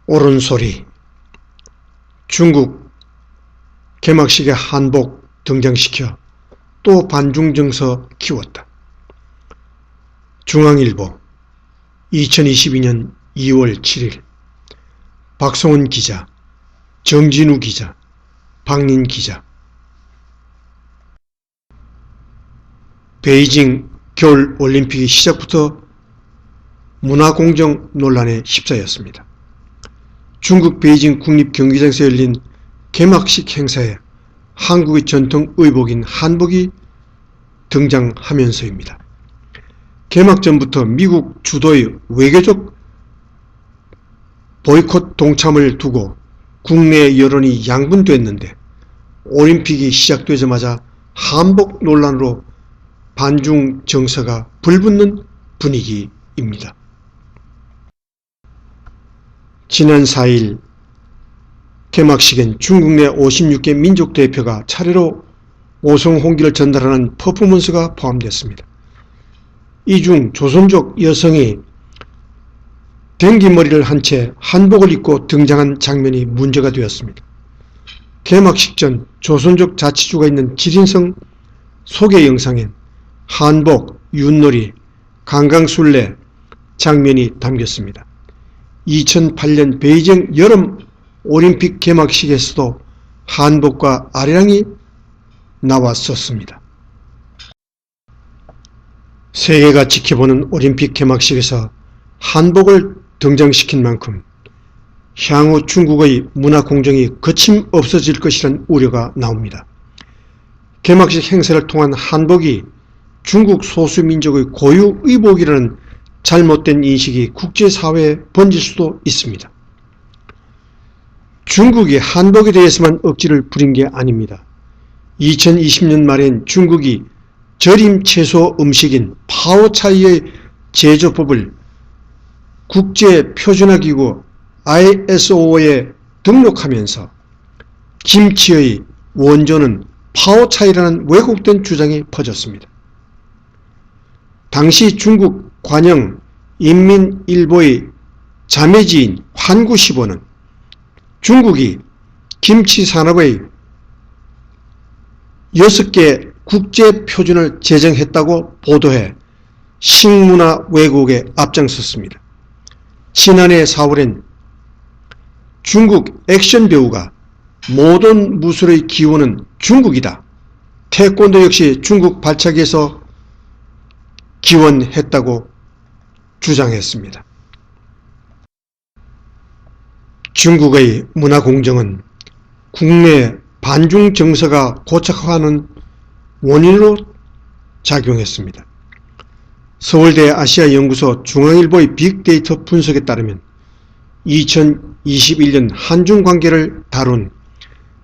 옳은 소리. 중국 개막식에 한복 등장시켜 또 반중정서 키웠다. 중앙일보 2022년 2월 7일 박성훈 기자, 정진우 기자, 박린 기자. 베이징 겨울올림픽이 시작부터 문화공정 논란에 휩싸였습니다. 중국 베이징 국립경기장에서 열린 개막식 행사에 한국의 전통 의복인 한복이 등장하면서입니다. 개막 전부터 미국 주도의 외교적 보이콧 동참을 두고 국내 여론이 양분됐는데 올림픽이 시작되자마자 한복 논란으로 반중 정서가 불붙는 분위기입니다. 지난 4일 개막식엔 중국 내 56개 민족 대표가 차례로 오성홍기를 전달하는 퍼포먼스가 포함됐습니다. 이 중 조선족 여성이 댕기머리를 한 채 한복을 입고 등장한 장면이 문제가 되었습니다. 개막식 전 조선족 자치주가 있는 지린성 소개 영상엔 한복, 윷놀이, 강강술래 장면이 담겼습니다. 2008년 베이징 여름 올림픽 개막식에서도 한복과 아리랑이 나왔었습니다. 세계가 지켜보는 올림픽 개막식에서 한복을 등장시킨 만큼 향후 중국의 문화 공정이 거침없어질 것이라는 우려가 나옵니다. 개막식 행사를 통한 한복이 중국 소수민족의 고유 의복이라는 잘못된 인식이 국제사회에 번질 수도 있습니다. 중국이 한복에 대해서만 억지를 부린 게 아닙니다. 2020년 말엔 중국이 절임 채소 음식인 파오차이의 제조법을 국제표준화기구 ISO에 등록하면서 김치의 원조는 파오차이라는 왜곡된 주장이 퍼졌습니다. 당시 중국 관영 인민일보의 자매지인 환구시보는 중국이 김치 산업의 6개 국제표준을 제정했다고 보도해 식문화 왜곡에 앞장섰습니다. 지난해 4월엔 중국 액션 배우가 모든 무술의 기원은 중국이다. 태권도 역시 중국 발차기에서 기원했다고 주장했습니다. 중국의 문화공정은 국내 반중 정서가 고착화하는 원인으로 작용했습니다. 서울대 아시아연구소 중앙일보의 빅데이터 분석에 따르면 2021년 한중 관계를 다룬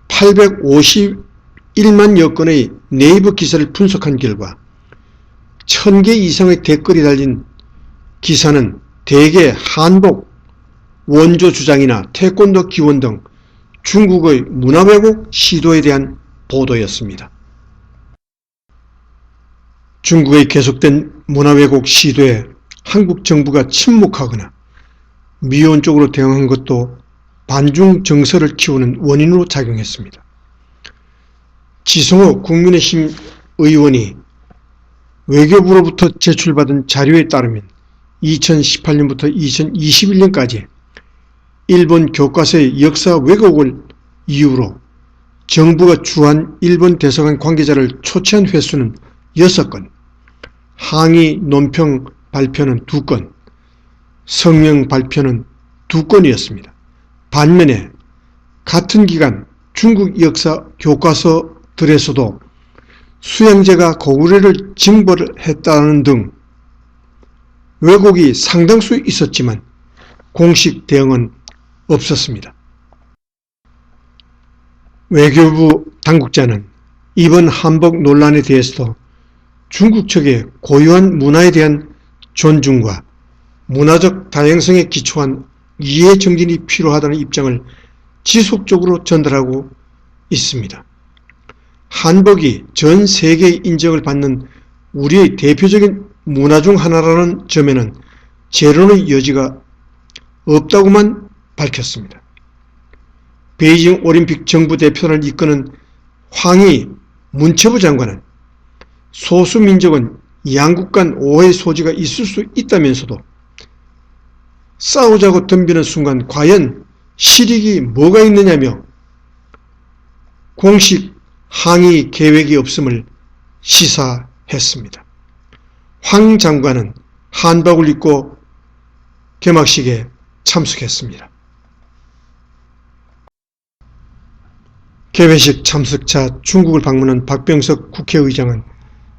851만여 건의 네이버 기사를 분석한 결과 1000개 이상의 댓글이 달린 기사는 대개 한복, 원조 주장이나 태권도 기원 등 중국의 문화 왜곡 시도에 대한 보도였습니다. 중국의 계속된 문화 왜곡 시도에 한국 정부가 침묵하거나 미온적으로 대응한 것도 반중 정서를 키우는 원인으로 작용했습니다. 지성호 국민의힘 의원이 외교부로부터 제출받은 자료에 따르면 2018년부터 2021년까지 일본 교과서의 역사 왜곡을 이유로 정부가 주한 일본 대사관 관계자를 초치한 횟수는 6건, 항의 논평 발표는 2건, 성명 발표는 2건이었습니다. 반면에 같은 기간 중국 역사 교과서들에서도 수양제가 고구려를 징벌을 했다는 등 왜곡이 상당수 있었지만 공식 대응은 없었습니다. 외교부 당국자는 이번 한복 논란에 대해서도 중국 측의 고유한 문화에 대한 존중과 문화적 다양성에 기초한 이해 정진이 필요하다는 입장을 지속적으로 전달하고 있습니다. 한복이 전 세계의 인정을 받는 우리의 대표적인 문화 중 하나라는 점에는 재론의 여지가 없다고만 밝혔습니다. 베이징 올림픽 정부 대표를 이끄는 황희 문체부 장관은 소수민족은 양국 간 오해 소지가 있을 수 있다면서도 싸우자고 덤비는 순간 과연 실익이 뭐가 있느냐며 공식 항의 계획이 없음을 시사했습니다. 황 장관은 한복을 입고 개막식에 참석했습니다. 개회식 참석차 중국을 방문한 박병석 국회의장은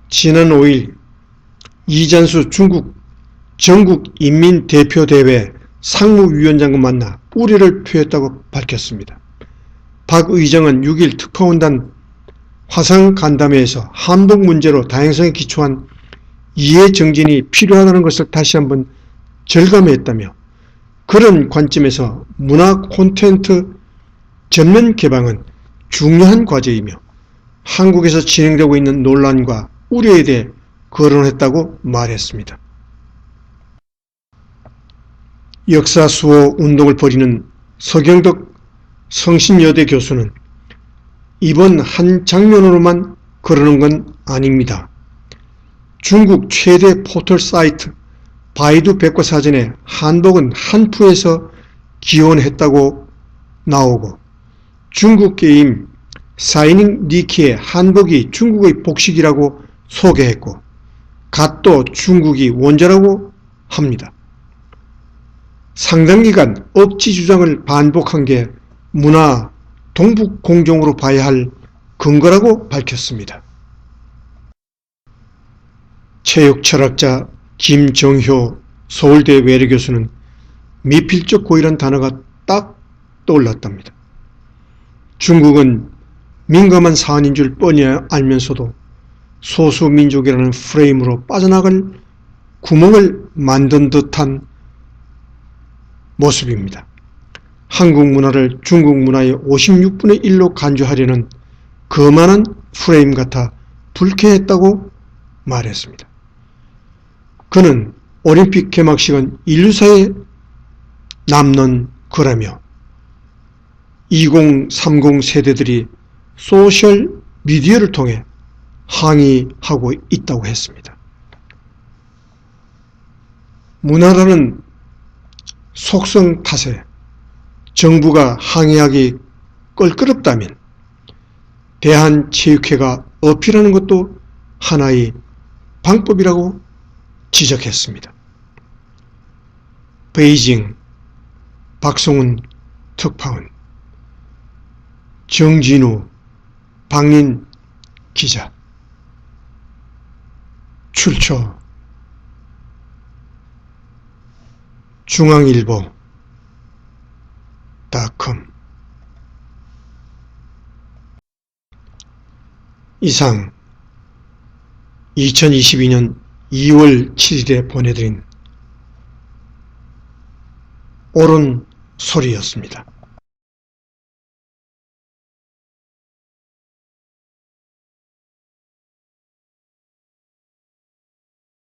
지난 5일 이잔수 중국 전국인민대표대회 상무위원장과 만나 우려를 표했다고 밝혔습니다. 박 의장은 6일 특파원단 화상간담회에서 한복 문제로 다양성에 기초한 이해정진이 필요하다는 것을 다시 한번 절감했다며 그런 관점에서 문화 콘텐트 전면 개방은 중요한 과제이며 한국에서 진행되고 있는 논란과 우려에 대해 거론했다고 말했습니다. 역사수호 운동을 벌이는 서경덕 성신여대 교수는 이번 한 장면으로만 그러는 건 아닙니다. 중국 최대 포털 사이트 바이두 백과사전에 한복은 한푸에서 기원했다고 나오고 중국 게임 사이닝 니키의 한복이 중국의 복식이라고 소개했고 갓도 중국이 원조라고 합니다. 상당기간 억지 주장을 반복한 게 문화 동북공정으로 봐야 할 근거라고 밝혔습니다. 체육철학자 김정효 서울대 외래교수는 미필적 고의란 단어가 딱 떠올랐답니다. 중국은 민감한 사안인 줄 뻔히 알면서도 소수민족이라는 프레임으로 빠져나갈 구멍을 만든 듯한 모습입니다. 한국 문화를 중국 문화의 56분의 1로 간주하려는 거만한 프레임 같아 불쾌했다고 말했습니다. 그는 올림픽 개막식은 인류사에 남는 거라며 2030 세대들이 소셜 미디어를 통해 항의하고 있다고 했습니다. 문화라는 속성 탓에 정부가 항의하기 껄끄럽다면 대한체육회가 어필하는 것도 하나의 방법이라고 지적했습니다. 베이징 박성훈 특파원, 정진우 박린 기자, 출처 중앙일보 .com. 이상 2022년 2월 7일에 보내드린 옳은 소리였습니다.